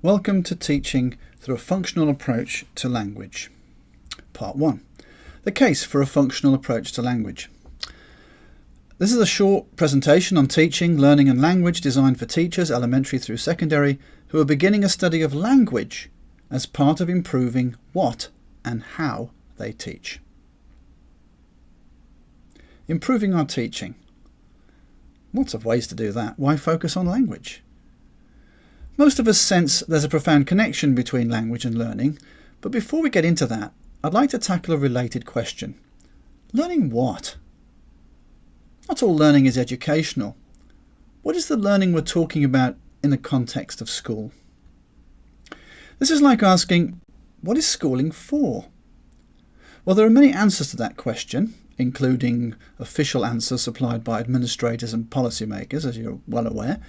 Welcome to Teaching Through a Functional Approach to Language. Part 1. The case for a functional approach to language. This is a short presentation on teaching, learning and language designed for teachers, elementary through secondary, who are beginning a study of language as part of improving what and how they teach. Improving our teaching. Lots of ways to do that. Why focus on language? Most of us sense there's a profound connection between language and learning, but before we get into that, I'd like to tackle a related question. Learning what? Not all learning is educational. What is the learning we're talking about in the context of school? This is like asking, what is schooling for? Well, there are many answers to that question, including official answers supplied by administrators and policymakers, as you're well aware.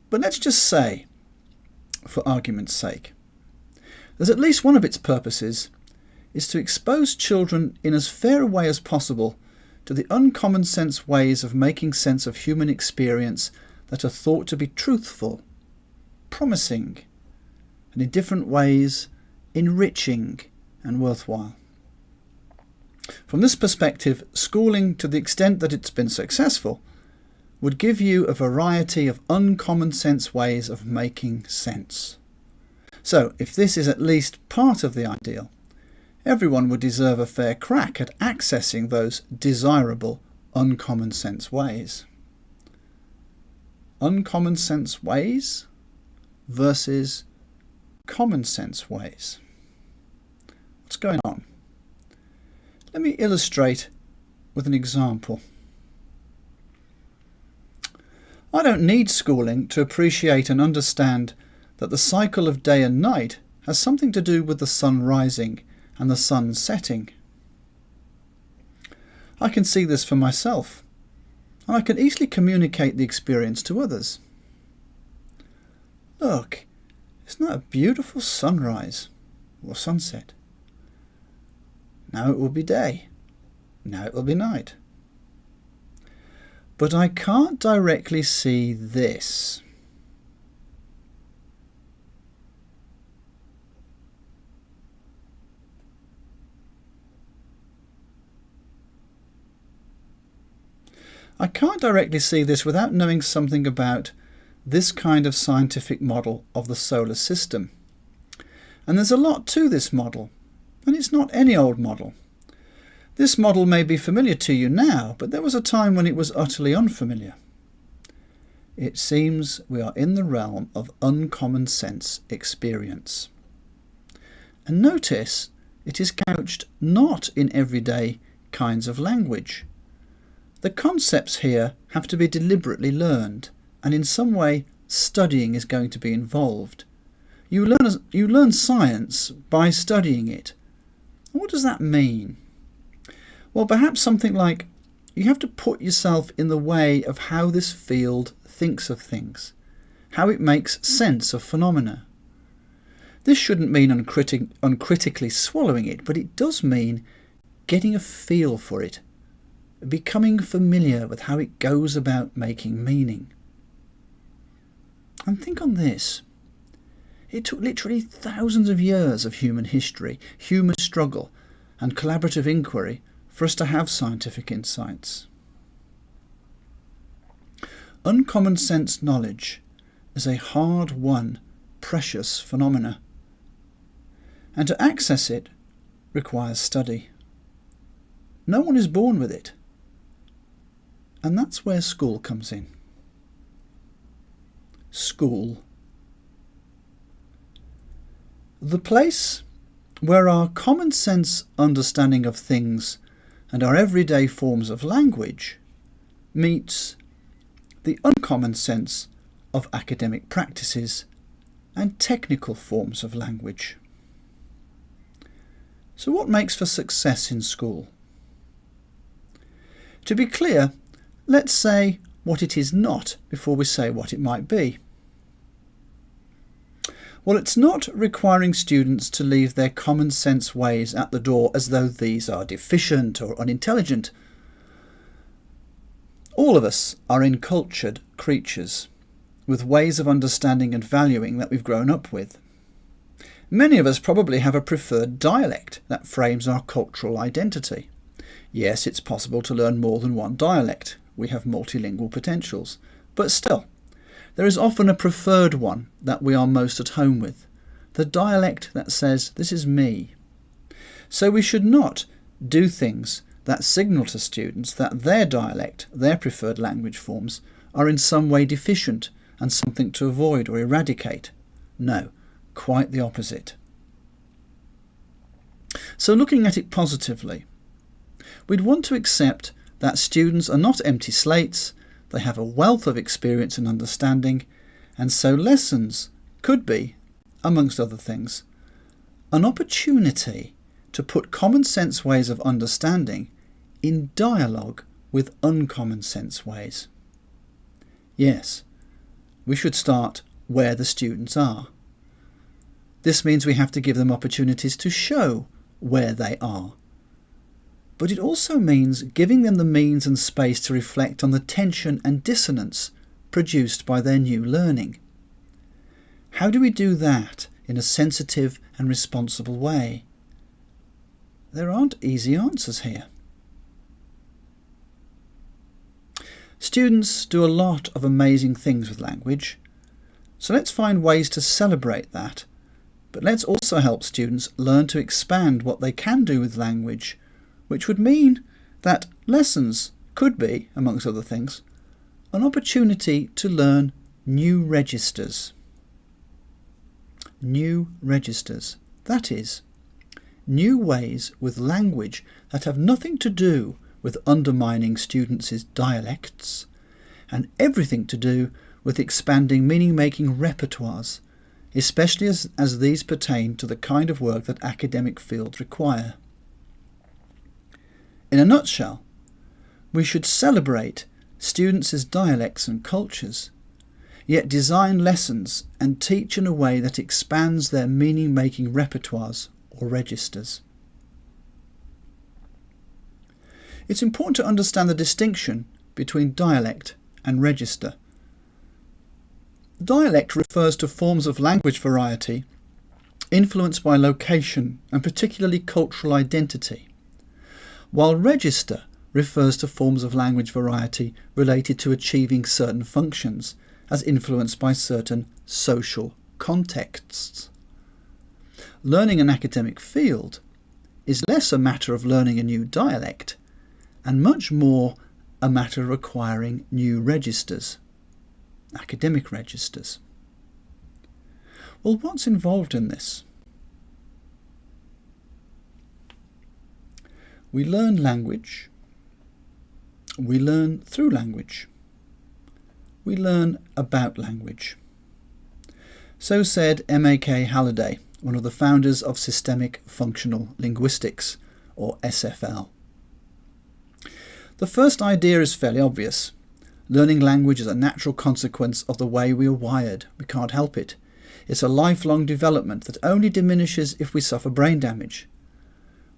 But let's just say, for argument's sake, there's at least one of its purposes is to expose children in as fair a way as possible to the uncommon sense ways of making sense of human experience that are thought to be truthful, promising, and in different ways enriching and worthwhile. From this perspective, schooling, to the extent that it's been successful, would give you a variety of uncommon sense ways of making sense. So, if this is at least part of the ideal, everyone would deserve a fair crack at accessing those desirable uncommon sense ways. Uncommon sense ways versus common sense ways. What's going on? Let me illustrate with an example. I don't need schooling to appreciate and understand that the cycle of day and night has something to do with the sun rising and the sun setting. I can see this for myself, and I can easily communicate the experience to others. Look, isn't that a beautiful sunrise or sunset? Now it will be day, now it will be night. But I can't directly see this. I can't directly see this without knowing something about this kind of scientific model of the solar system. And there's a lot to this model, and it's not any old model. This model may be familiar to you now, but there was a time when it was utterly unfamiliar. It seems we are in the realm of uncommon sense experience. And notice it is couched not in everyday kinds of language. The concepts here have to be deliberately learned, and in some way studying is going to be involved. You learn science by studying it. What does that mean? Well, perhaps something like, you have to put yourself in the way of how this field thinks of things, how it makes sense of phenomena. This shouldn't mean uncritically swallowing it, but it does mean getting a feel for it, becoming familiar with how it goes about making meaning. And think on this. It took literally thousands of years of human history, human struggle, and collaborative inquiry for us to have scientific insights. Uncommon sense knowledge is a hard-won, precious phenomena, and to access it requires study. No one is born with it, and that's where school comes in. School. The place where our common sense understanding of things and our everyday forms of language meets the uncommon sense of academic practices and technical forms of language. So what makes for success in school? To be clear, let's say what it is not before we say what it might be. Well, it's not requiring students to leave their common sense ways at the door as though these are deficient or unintelligent. All of us are encultured creatures with ways of understanding and valuing that we've grown up with. Many of us probably have a preferred dialect that frames our cultural identity. Yes, it's possible to learn more than one dialect. We have multilingual potentials. But still, there is often a preferred one that we are most at home with. The dialect that says, this is me. So we should not do things that signal to students that their dialect, their preferred language forms, are in some way deficient and something to avoid or eradicate. No, quite the opposite. So looking at it positively, we'd want to accept that students are not empty slates, they have a wealth of experience and understanding, and so lessons could be, amongst other things, an opportunity to put common sense ways of understanding in dialogue with uncommon sense ways. Yes, we should start where the students are. This means we have to give them opportunities to show where they are. But it also means giving them the means and space to reflect on the tension and dissonance produced by their new learning. How do we do that in a sensitive and responsible way? There aren't easy answers here. Students do a lot of amazing things with language, so let's find ways to celebrate that, but let's also help students learn to expand what they can do with language, which would mean that lessons could be, amongst other things, an opportunity to learn new registers. New registers, that is, new ways with language that have nothing to do with undermining students' dialects and everything to do with expanding meaning-making repertoires, especially as these pertain to the kind of work that academic fields require. In a nutshell, we should celebrate students' dialects and cultures, yet design lessons and teach in a way that expands their meaning-making repertoires or registers. It's important to understand the distinction between dialect and register. Dialect refers to forms of language variety influenced by location and particularly cultural identity, while register refers to forms of language variety related to achieving certain functions as influenced by certain social contexts. Learning an academic field is less a matter of learning a new dialect and much more a matter of acquiring new registers, academic registers. Well, what's involved in this? We learn language. We learn through language. We learn about language. So said M.A.K. Halliday, one of the founders of systemic functional linguistics, or SFL. The first idea is fairly obvious. Learning language is a natural consequence of the way we are wired. We can't help it. It's a lifelong development that only diminishes if we suffer brain damage.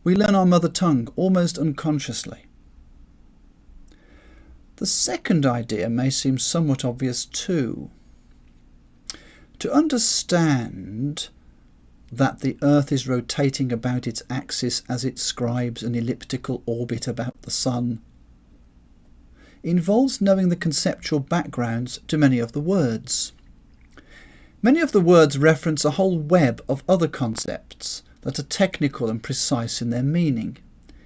We learn our mother tongue almost unconsciously. The second idea may seem somewhat obvious too. To understand that the Earth is rotating about its axis as it scribes an elliptical orbit about the Sun involves knowing the conceptual backgrounds to many of the words. Many of the words reference a whole web of other concepts that are technical and precise in their meaning.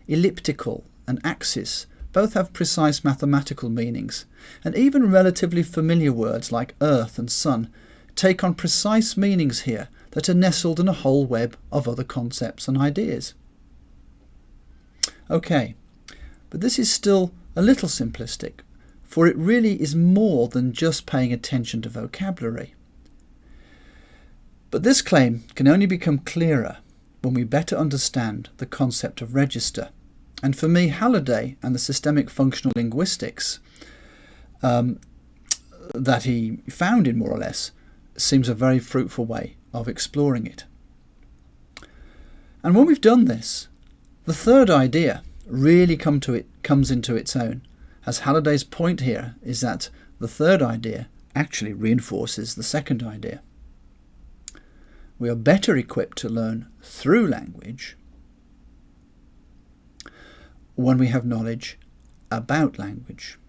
Elliptical and axis both have precise mathematical meanings, and even relatively familiar words like earth and sun take on precise meanings here that are nestled in a whole web of other concepts and ideas. Okay, but this is still a little simplistic, for it really is more than just paying attention to vocabulary. But this claim can only become clearer when we better understand the concept of register. And for me, Halliday and the systemic functional linguistics that he founded, more or less, seems a very fruitful way of exploring it. And when we've done this, the third idea really comes into its own, as Halliday's point here is that the third idea actually reinforces the second idea. we are better equipped to learn through language when we have knowledge about language.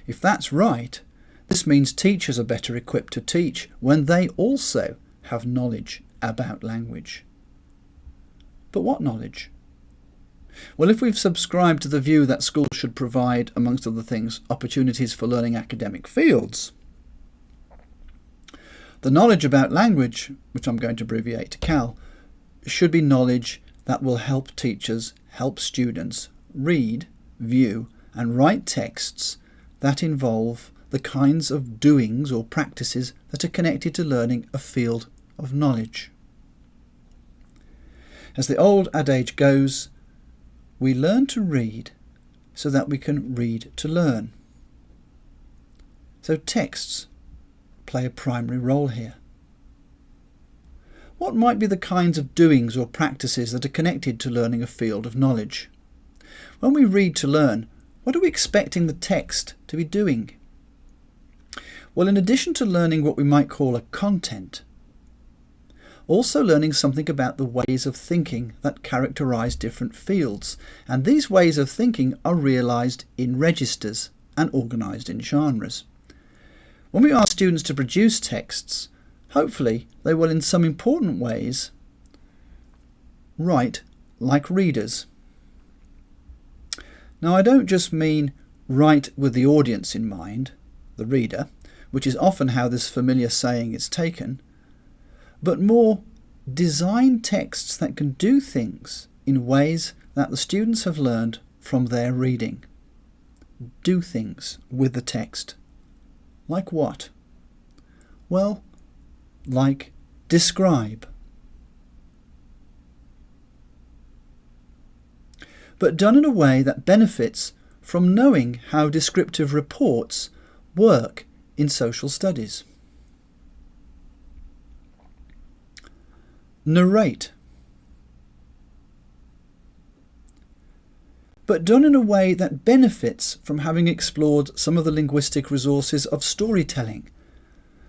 If that's right, this means teachers are better equipped to teach when they also have knowledge about language. But what knowledge? Well, if we've subscribed to the view that schools should provide, amongst other things, opportunities for learning academic fields, the knowledge about language, which I'm going to abbreviate to CAL, should be knowledge that will help teachers help students read, view, and write texts that involve the kinds of doings or practices that are connected to learning a field of knowledge. As the old adage goes, we learn to read so that we can read to learn. So texts play a primary role here. What might be the kinds of doings or practices that are connected to learning a field of knowledge? When we read to learn, what are we expecting the text to be doing? Well, in addition to learning what we might call a content, also learning something about the ways of thinking that characterise different fields, and these ways of thinking are realised in registers and organised in genres. When we ask students to produce texts, hopefully they will in some important ways write like readers. Now, I don't just mean write with the audience in mind, the reader, which is often how this familiar saying is taken, but more design texts that can do things in ways that the students have learned from their reading. Do things with the text. Like what? Well, like describe. But done in a way that benefits from knowing how descriptive reports work in social studies. Narrate. But done in a way that benefits from having explored some of the linguistic resources of storytelling,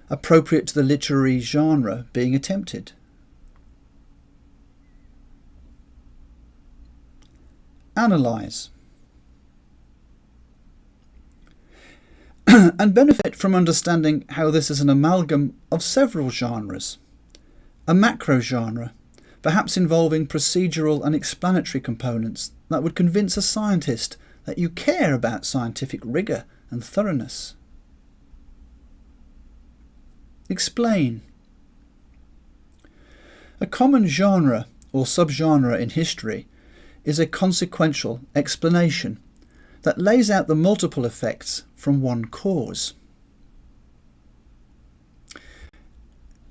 appropriate to the literary genre being attempted. Analyse. And benefit from understanding how this is an amalgam of several genres. A macro genre, perhaps involving procedural and explanatory components that would convince a scientist that you care about scientific rigour and thoroughness. Explain. A common genre or subgenre in history is a consequential explanation that lays out the multiple effects from one cause.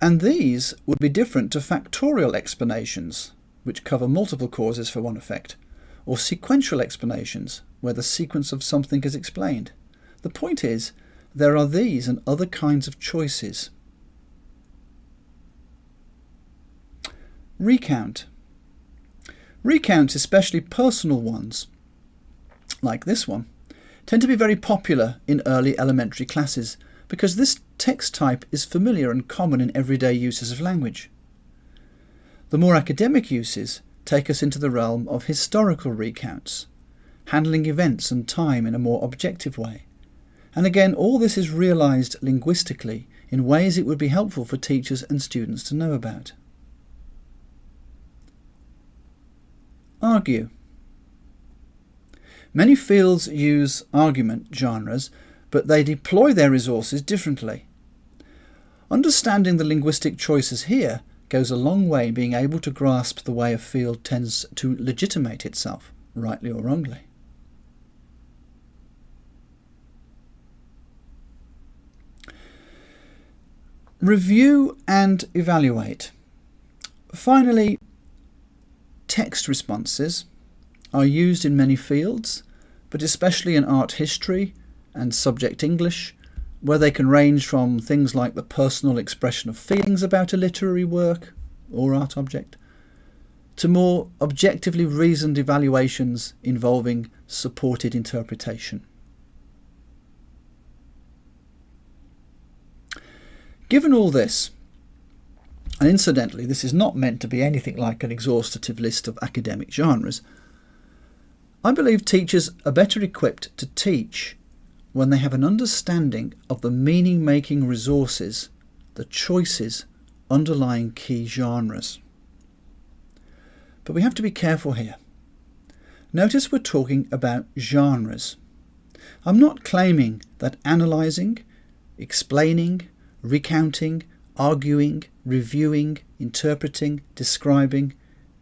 And these would be different to factorial explanations, which cover multiple causes for one effect, or sequential explanations, where the sequence of something is explained. The point is, there are these and other kinds of choices. Recount. Recounts, especially personal ones, like this one, tend to be very popular in early elementary classes because this text type is familiar and common in everyday uses of language. The more academic uses take us into the realm of historical recounts, handling events and time in a more objective way. And again, all this is realised linguistically in ways it would be helpful for teachers and students to know about. Argue. Many fields use argument genres, but they deploy their resources differently. Understanding the linguistic choices here goes a long way in being able to grasp the way a field tends to legitimate itself, rightly or wrongly. Review and evaluate. Finally, text responses are used in many fields, but especially in art history and subject English, where they can range from things like the personal expression of feelings about a literary work or art object, to more objectively reasoned evaluations involving supported interpretation. Given all this, And incidentally, this is not meant to be anything like an exhaustive list of academic genres. I believe teachers are better equipped to teach when they have an understanding of the meaning-making resources, the choices underlying key genres. But we have to be careful here. Notice we're talking about genres. I'm not claiming that analysing, explaining, recounting, arguing, reviewing, interpreting, describing,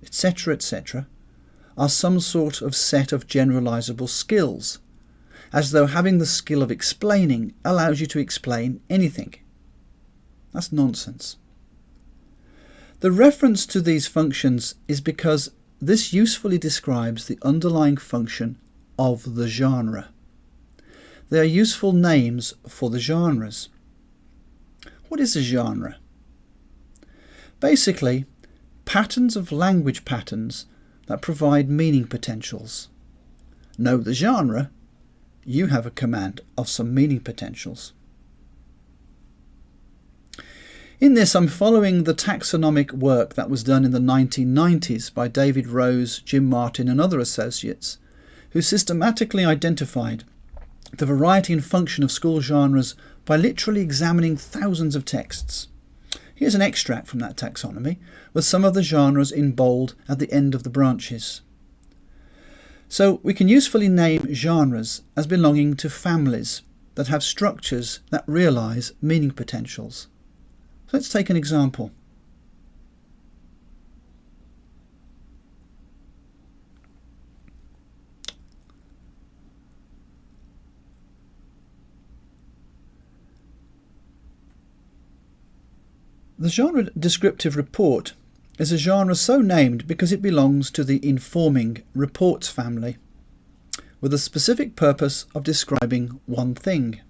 etc., are some sort of set of generalisable skills, as though having the skill of explaining allows you to explain anything. That's nonsense. The reference to these functions is because this usefully describes the underlying function of the genre. They are useful names for the genres. What is a genre? Basically, patterns of language patterns that provide meaning potentials. Know the genre, you have a command of some meaning potentials. In this, I'm following the taxonomic work that was done in the 1990s by David Rose, Jim Martin and other associates, who systematically identified the variety and function of school genres by literally examining thousands of texts. Here's an extract from that taxonomy, with some of the genres in bold at the end of the branches. So we can usefully name genres as belonging to families that have structures that realise meaning potentials. So let's take an example. The genre descriptive report is a genre so named because it belongs to the informing reports family, with a specific purpose of describing one thing.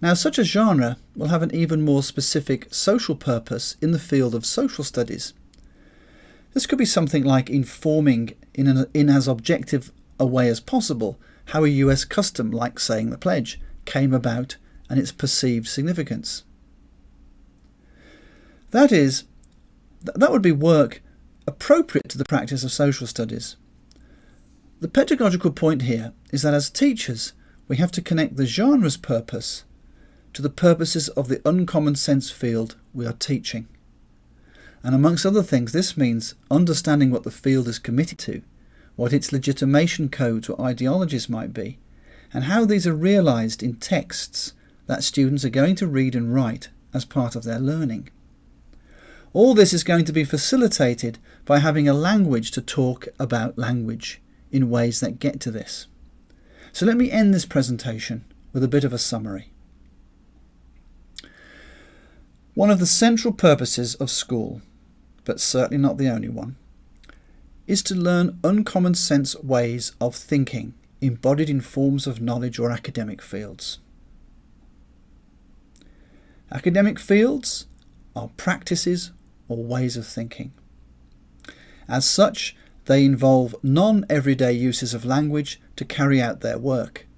Now, such a genre will have an even more specific social purpose in the field of social studies. This could be something like informing in as objective a way as possible how a US custom like saying the pledge came about and its perceived significance. That would be work appropriate to the practice of social studies. The pedagogical point here is that as teachers, we have to connect the genre's purpose to the purposes of the uncommon sense field we are teaching. And amongst other things, this means understanding what the field is committed to, what its legitimation codes or ideologies might be, and how these are realised in texts that students are going to read and write as part of their learning. All this is going to be facilitated by having a language to talk about language in ways that get to this. So let me end this presentation with a bit of a summary. One of the central purposes of school, but certainly not the only one, is to learn uncommon sense ways of thinking embodied in forms of knowledge or academic fields. Academic fields are practices or ways of thinking. As such, they involve non-everyday uses of language to carry out their work.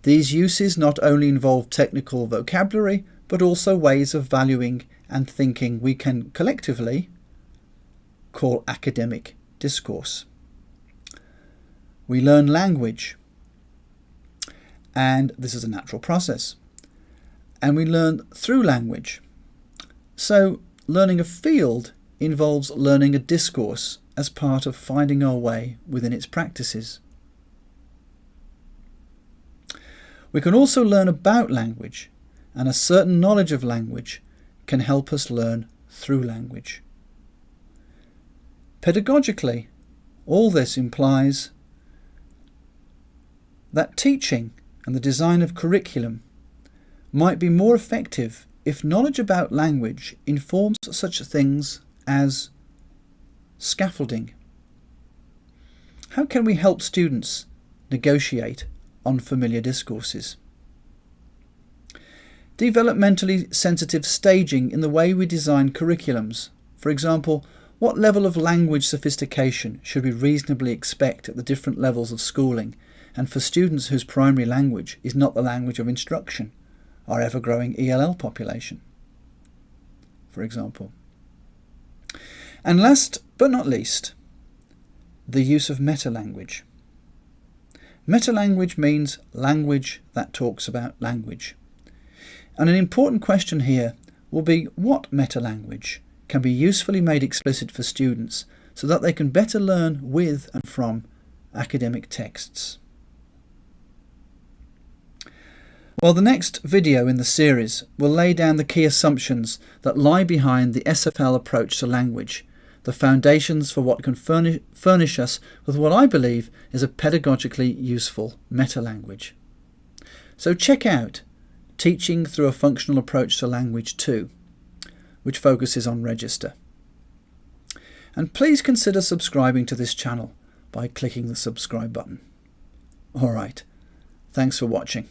These uses not only involve technical vocabulary, but also ways of valuing and thinking we can collectively call academic discourse. We learn language, and this is a natural process, and we learn through language. So learning a field involves learning a discourse as part of finding our way within its practices. We can also learn about language, and a certain knowledge of language can help us learn through language. Pedagogically, all this implies that teaching and the design of curriculum might be more effective if knowledge about language informs such things as scaffolding. How can we help students negotiate unfamiliar discourses? Developmentally sensitive staging in the way we design curriculums. For example, what level of language sophistication should we reasonably expect at the different levels of schooling, and for students whose primary language is not the language of instruction, our ever-growing ELL population, for example. And last but not least, the use of meta-language. Meta-language means language that talks about language. And an important question here will be what meta-language can be usefully made explicit for students so that they can better learn with and from academic texts. Well, the next video in the series will lay down the key assumptions that lie behind the SFL approach to language, the foundations for what can furnish us with what I believe is a pedagogically useful meta-language. So check out Teaching Through a Functional Approach to Language 2, which focuses on register. And please consider subscribing to this channel by clicking the subscribe button. Alright, thanks for watching.